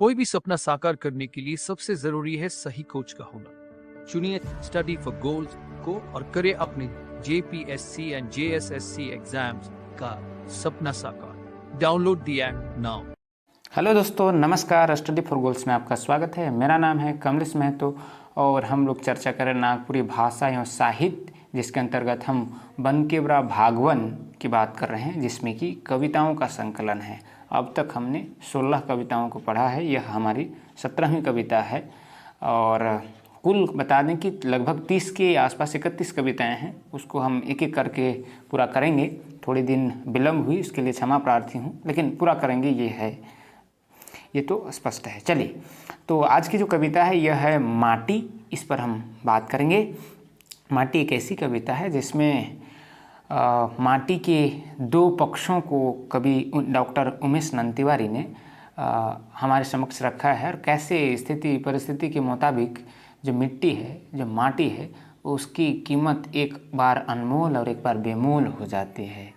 कोई भी सपना साकार करने के लिए सबसे जरूरी है सही कोच का होना। चुनिए स्टडी फॉर गोल्स को और करें अपने JPSC एंड JSSC एग्जाम्स का सपना साकार। Download the app now. Hello दोस्तों, नमस्कार। स्टडी फॉर गोल्स में आपका स्वागत है। मेरा नाम है कमलेश महतो और हम लोग चर्चा करें नागपुरी भाषा एवं साहित्य, जिसके अंतर्गत हम बंकेबरा भागवन की बात कर रहे हैं, जिसमें कि कविताओं का संकलन है। अब तक हमने 16 कविताओं को पढ़ा है। यह हमारी 17वीं कविता है और कुल बता दें कि लगभग 30 के आसपास 31 कविताएं हैं। उसको हम एक एक करके पूरा करेंगे। थोड़ी दिन विलम्ब हुई, इसके लिए क्षमा प्रार्थी हूँ, लेकिन पूरा करेंगे, ये है, ये तो स्पष्ट है। चलिए, तो आज की जो कविता है यह है माटी। इस पर हम बात करेंगे। माटी एक ऐसी कविता है जिसमें माटी के दो पक्षों को कवि डॉक्टर उमेश नंद तिवारी ने हमारे समक्ष रखा है, और कैसे स्थिति परिस्थिति के मुताबिक जो मिट्टी है, जो माटी है, उसकी कीमत एक बार अनमोल और एक बार बेमोल हो जाती है।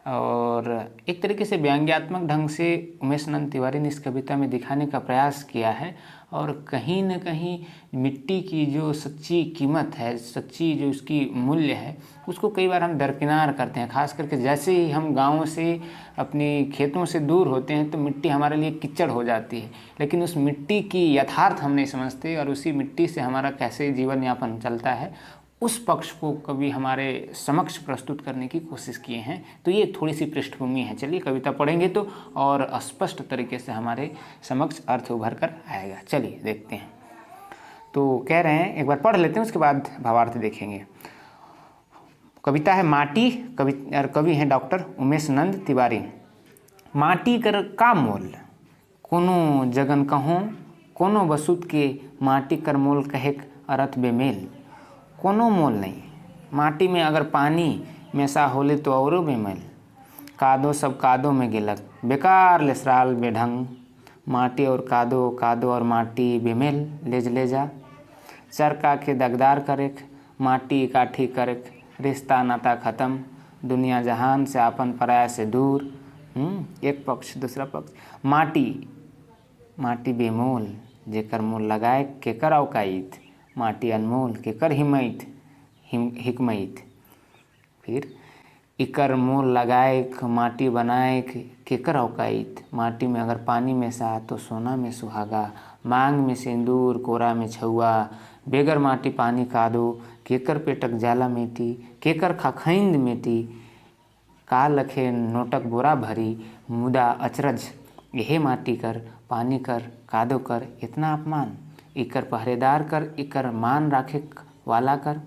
और एक तरीके से व्यंग्यात्मक ढंग से उमेश नंद तिवारी ने इस कविता में दिखाने का प्रयास किया है, और कहीं न कहीं मिट्टी की जो सच्ची कीमत है, सच्ची जो उसकी मूल्य है, उसको कई बार हम दरकिनार करते हैं। खास करके जैसे ही हम गाँव से, अपने खेतों से दूर होते हैं, तो मिट्टी हमारे लिए कीचड़ हो जाती है। लेकिन उस मिट्टी की यथार्थ हम नहीं समझते, और उसी मिट्टी से हमारा कैसे जीवन यापन चलता है, उस पक्ष को कभी हमारे समक्ष प्रस्तुत करने की कोशिश किए हैं। तो ये थोड़ी सी पृष्ठभूमि है। चलिए, कविता पढ़ेंगे तो और स्पष्ट तरीके से हमारे समक्ष अर्थ उभर कर आएगा। चलिए देखते हैं। तो कह रहे हैं, एक बार पढ़ लेते हैं, उसके बाद भावार्थ देखेंगे। कविता है माटी। कवि हैं डॉक्टर उमेश नंद तिवारी। माटी कर का मोल, कोनो जगन कहूँ, कोनो बसुत के माटी कर मोल कहेक अरथ बेमेल। कोनो मोल नहीं। माटी में अगर पानी मेसा होले तो औरो बेमेल। कादो सब कादो में गिलक, बेकार लेसराल बेढंग। माटी और कादो, कादो और माटी बेमेल लेज ले जा। चरका के दगदार करेक, माटी काठी करेक, रिश्ता नाता ख़त्म। दुनिया जहान से आपन पराया से दूर। एक पक्ष, दूसरा पक्ष। माटी बेमोल, जेकर मोल लगाए केकर औकाइत। माटी अनमोल, केकर हिकमइत। फिर इकर मोल लगाए माटी बनाए केकर औकाइत। माटी में अगर पानी में सा तो सोना में सुहागा। मांग में सिंदूर, कोरा में छुआ। बेगर माटी पानी कादो, केकर पेटक जाला मेटी, केकर खखैंद मेटी। का लखे नोटक बोरा भरी, मुदा अचरज यहे माटी कर, पानी कर, कादो कर, इतना अपमान। इकर पहरेदार कर, इकर मान राखे वाला कर,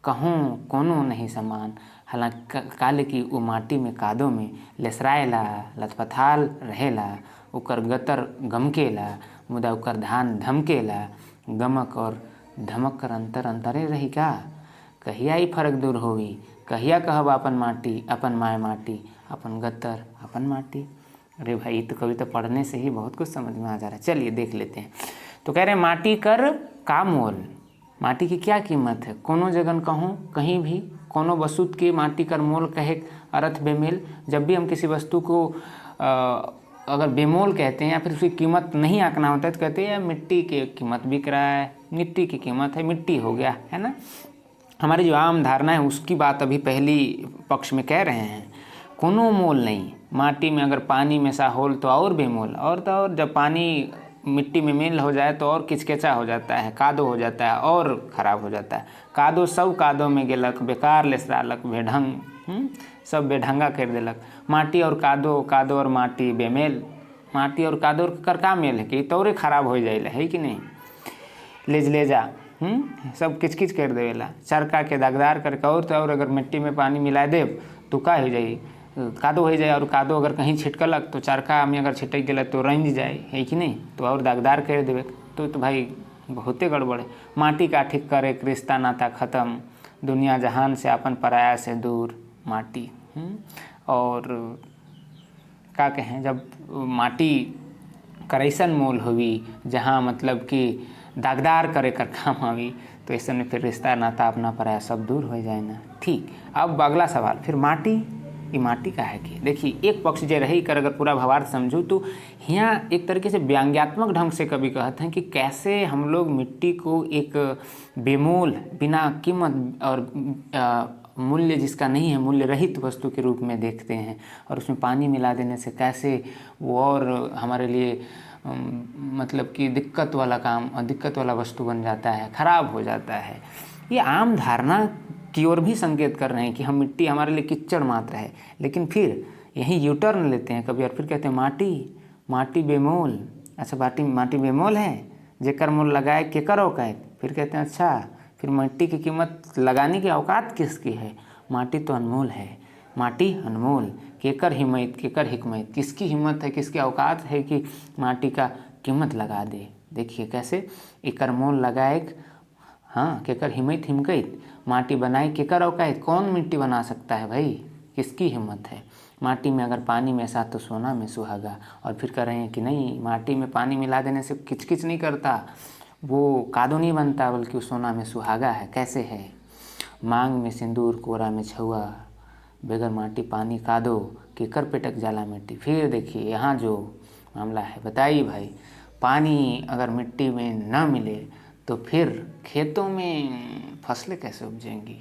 कहूँ कोनो नहीं समान। हालांकि काले की वो माटी में कादो में लेसराएला, लथपथाल रहेला। उकर गतर गमकेला, मुदा उकर धान धमकेला। गमक और धमक कर अंतर अंतरे रही का। कहिया ही फर्क दूर होई, कहिया कहब अपन माटी, अपन माय माटी, अपन गतर अपन माटी। अरे भाई, तो कविता पढ़ने से ही बहुत कुछ समझ में आ जा रहा है। चलिए देख लेते हैं। तो कह रहे हैं माटी कर का मोल, माटी की क्या कीमत है। कोनो जगन कहूँ, कहीं भी, कोनो वस्तु के माटी कर मोल कहे अर्थ बेमेल। जब भी हम किसी वस्तु को अगर बेमोल कहते हैं या फिर उसकी कीमत नहीं आंकना होता है, तो कहते हैं मिट्टी की कीमत बिक रहा है, मिट्टी की कीमत है, मिट्टी हो गया, है ना। हमारी जो आम धारणा है उसकी बात अभी पहली पक्ष में कह रहे हैं। कोनो मोल नहीं। माटी में अगर पानी में सा होल तो और बेमोल, और तो और जब पानी मिट्टी में मेल हो जाए तो और किचकिचा हो जाता है, कादो हो जाता है, और ख़राब हो जाता है। कादो सब कादो में गेलक, बेकार लेसरालक बेढंग, सब बेढंगा कर देलक। माटी और कादो, कादो और माटी बेमेल। माटी और कादो कर का मेल है कि तौरे खराब हो जाए, है कि नहीं। लेज ले जा, सब किचकिच कर देवेला। चरका के दागदार करके, और तो और अगर मिट्टी में पानी मिला देव तो का हो जाए, कादो हो जाए। और कादो अगर कहीं छिटकलक तो चरखा में अगर छिटक गया तो रंज जाए, है कि नहीं। तो और दागदार कर देवे तो भाई बहुते गड़बड़ है। माटी काठी करे रिश्ता नाता ख़त्म। दुनिया जहान से अपन पराया से दूर। माटी और का कहें, जब माटी करैसन मोल हुई, जहाँ मतलब कि दागदार करे कर काम आवी, तो ऐसे में फिर रिश्ता नाता अपना पराया सब दूर हो जाए ना। ठीक, अब अगला सवाल। फिर माटी ये माटी का है कि देखिए एक पक्ष जे रही कर अगर पूरा भावार्थ समझूँ तो यहाँ एक तरीके से व्यंग्यात्मक ढंग से कवि कहते हैं कि कैसे हम लोग मिट्टी को एक बेमोल बिना कीमत और मूल्य जिसका नहीं है, मूल्य रहित वस्तु के रूप में देखते हैं और उसमें पानी मिला देने से कैसे वो और हमारे लिए मतलब कि दिक्कत वाला वस्तु बन जाता है, खराब हो जाता है। ये आम धारणा की ओर भी संकेत कर रहे हैं कि हम मिट्टी हमारे लिए कीचड़ मात्र है, लेकिन फिर यहीं यू टर्न लेते हैं कभी और फिर कहते हैं माटी बेमोल। अच्छा माटी बेमोल है, जेकर मोल लगाए केकर औकात। फिर कहते हैं अच्छा फिर मिट्टी की कीमत लगाने की औकात किसकी है? माटी तो अनमोल है, माटी अनमोल, केकर हिकमत, किसकी हिम्मत है, किसकी औकात है कि माटी का कीमत लगा दे। देखिए कैसे एकर मोल लगाए, हाँ केकर हिम्मत, माटी बनाए केकर औकात। कौन मिट्टी बना सकता है भाई, किसकी हिम्मत है? माटी में अगर पानी में ऐसा तो सोना में सुहागा। और फिर कह रहे हैं कि नहीं, माटी में पानी मिला देने से किचकिच नहीं करता, वो कादो नहीं बनता, बल्कि वो सोना में सुहागा है। कैसे है? मांग में सिंदूर कोरा में छुआ, बेगर माटी पानी कादो, केकर पेटक जाला मिट्टी। फिर देखिए यहाँ जो मामला है, बताइए भाई, पानी अगर मिट्टी में न मिले तो फिर खेतों में फसलें कैसे उपजेंगी?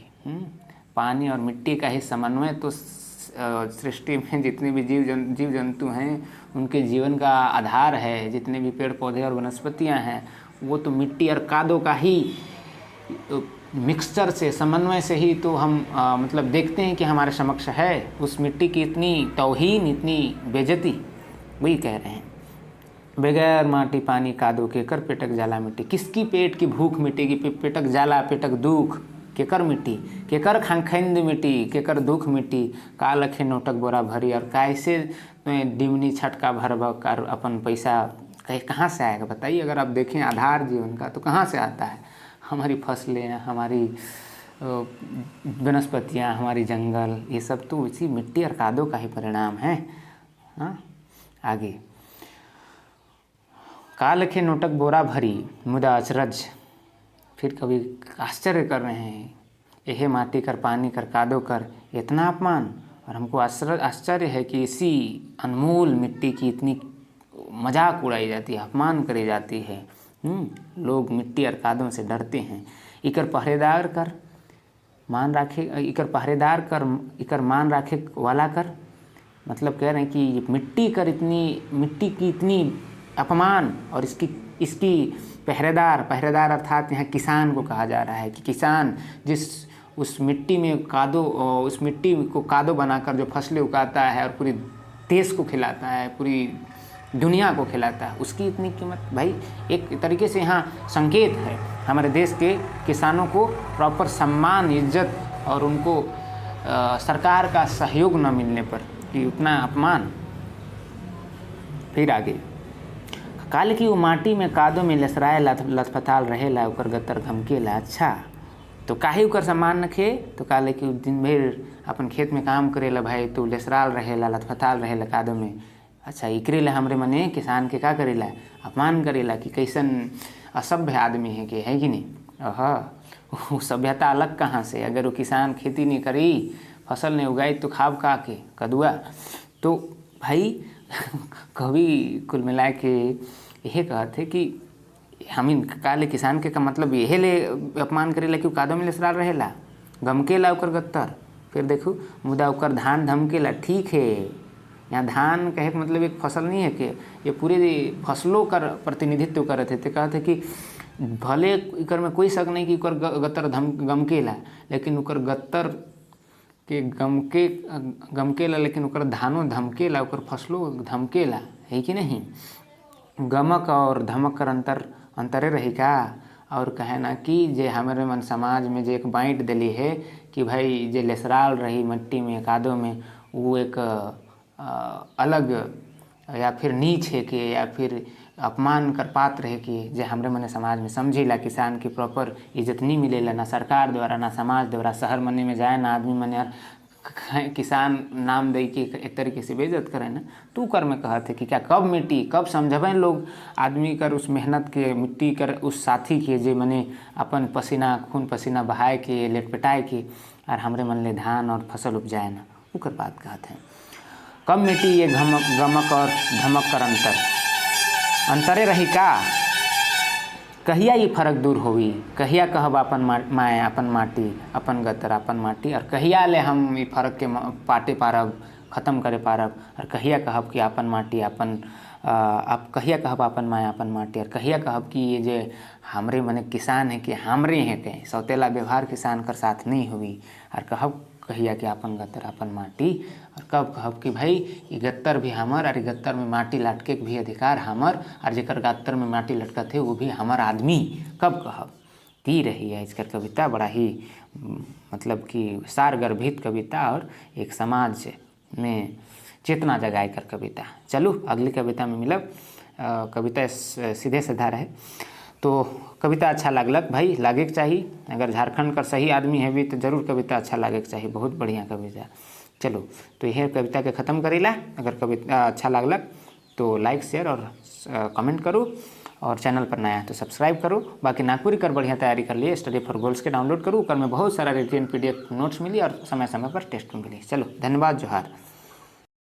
पानी और मिट्टी का ही समन्वय तो सृष्टि में जितने भी जीव जंतु हैं उनके जीवन का आधार है। जितने भी पेड़ पौधे और वनस्पतियां हैं वो तो मिट्टी और कादो का ही मिक्सचर से, समन्वय से ही तो हम मतलब देखते हैं कि हमारे समक्ष है। उस मिट्टी की इतनी तौहीन, इतनी बेइज्जती, वही कह रहे हैं। बगैर माटी पानी कादो केकर पेटक जाला मिट्टी। किसकी पेट की भूख मिटेगी? पेटक जाला पेटक दुख, केकर मिट्टी, केकर खंखंद मिट्टी, केकर दुख मिट्टी। का लखे नोटक बोरा भरी, और कैसे डिमनी छटका भर कर अपन पैसा कहाँ से आएगा बताइए? अगर आप देखें आधार जीवन का तो कहाँ से आता है? हमारी फसलें, हमारी वनस्पतियाँ, हमारी जंगल, ये सब तो इसी मिट्टी और कादो का ही परिणाम है। हाँ आगे, काल के नोटक बोरा भरी मुदा अचरज। फिर कभी आश्चर्य कर रहे हैं, यह माटी कर पानी कर कादो कर, इतना अपमान। और हमको आश्चर्य है कि इसी अनमोल मिट्टी की इतनी मजाक उड़ाई जाती है, अपमान करी जाती है। लोग मिट्टी और कादों से डरते हैं। इकर पहरेदार कर मान राखे, इकर मान राखे वाला कर। मतलब कह रहे हैं कि मिट्टी की इतनी अपमान, और इसकी पहरेदार अर्थात यहाँ किसान को कहा जा रहा है कि किसान जिस उस मिट्टी को कादो बनाकर जो फसलें उगाता है और पूरी देश को खिलाता है, पूरी दुनिया को खिलाता है, उसकी इतनी कीमत। भाई एक तरीके से यहाँ संकेत है हमारे देश के किसानों को प्रॉपर सम्मान, इज्जत और उनको सरकार का सहयोग न मिलने पर कि उतना अपमान। फिर आगे, काल की वो माटी में कादो में लसराए लथपथाल रहेला, ओकर गतर घमकेला। अच्छा तो काहे ओकर सम्मान नखे? तो काले कि दिन भर अपन खेत में काम करेला भाई, तो लसराल रहेला, लथपथाल रहेला कादो में। अच्छा इकरे ला हमरे मने किसान के का करेला? अपमान करेला कि कैसन असभ्य आदमी है कि, है कि नहीं? वो सभ्यता अलग कहाँ से? अगर वो किसान खेती नहीं करी, फसल नहीं उगाई तो खाब का के कदुआ। तो भाई कवि कुल मिला के यह कहते कि हम इन काले किसान के का मतलब यह ले अपमान करेला कि कादो में लसराल रहेला, गमकेला ओकर गत्तर। फिर देखो, मुदा ओकर धान धमकेला। ठीक है, यहाँ धान कहे का मतलब एक फसल नहीं है कि ये पूरे फसलों का प्रतिनिधित्व करते थे। कहते कि भले इकर में कोई शक नहीं कि ओकर गत्तर गमकेला, लेकिन ओकर गत्तर के गमकेला, लेकिन ओकर धानों धमकेला, ओकर फसलों धमकेला, है कि नहीं? गमक और धमक कर अंतरे रही का। और कहे ना कि जे हमारे मन समाज में जे एक बाँट दिली है कि भाई जे लसराल रही मिट्टी में कादो में, वो एक अलग या फिर नीच है कि, या फिर अपमान कर पात्र है कि जे हमरे मने समाज में समझेला किसान की प्रॉपर इज्जत नहीं मिलेला, ना सरकार द्वारा ना समाज द्वारा। शहर मने में जाए ना आदमी मने यार किसान नाम दे के एक तरीके से बेइज्जत करे ना, तू कर में कहते कि क्या कब मिट्टी कब समझबे लोग आदमी कर उस मेहनत के, मिट्टी कर उस साथी के जे मने अपन पसीना खून पसीना बहाए के लेटपटाए के और हमरे मन ले धान और फसल उपजाए ना। ओकर बात कहते हैं। कब मिटी ये गमक और धमक कर अंतरे रही का, कहिया ये फर्क दूर होई, कहिया कहब अपन माए अपन माटी, अपन गतर अपन माटी, और कहिया ले हम ये फर्क के पाटे पारब, ख़त्म करे पारब, और कहिया कहब कि अपन माटी अपन आप कहिया कहब अपन माए अपन माटी, और कहिया कहब कि ये जे हमरे मने किसान है कि हमरे हैं के सौतेला व्यवहार किसान कर साथ नहीं हुई, और कहब कहिया कि अपन गत्तर अपन माटी, और कब कहब कि भाई ये गत्तर भी हमर, और गत्तर में माटी लटके के भी अधिकार हमर, और जेकर गत्तर में माटी लटकत है वो भी हमर आदमी, कब कहब। ती रही है इसकर कविता, बड़ा ही मतलब कि सारगर्भित कविता और एक समाज में चेतना जगाए कर कविता। चलो अगली कविता में मिलब। कविता सीधे साधा रहे तो कविता अच्छा लागलक भाई, लागे के चाहिए। अगर झारखंड का सही आदमी है भी तो जरूर कविता अच्छा लागे के चाहिए, बहुत बढ़िया कविता। चलो तो यह कविता के ख़त्म करेला। अगर कविता अच्छा लागलक तो लाइक शेयर और कमेंट करो, और चैनल पर नया है तो सब्सक्राइब करो। बाकी नागपुरी कर बढ़िया तैयारी कर लिए, स्टडी फॉर गोल्स के डाउनलोड करूँ, कर में बहुत सारा रिटेन PDF नोट्स मिली और समय समय पर टेस्ट में मिली। चलो धन्यवाद, जोहार।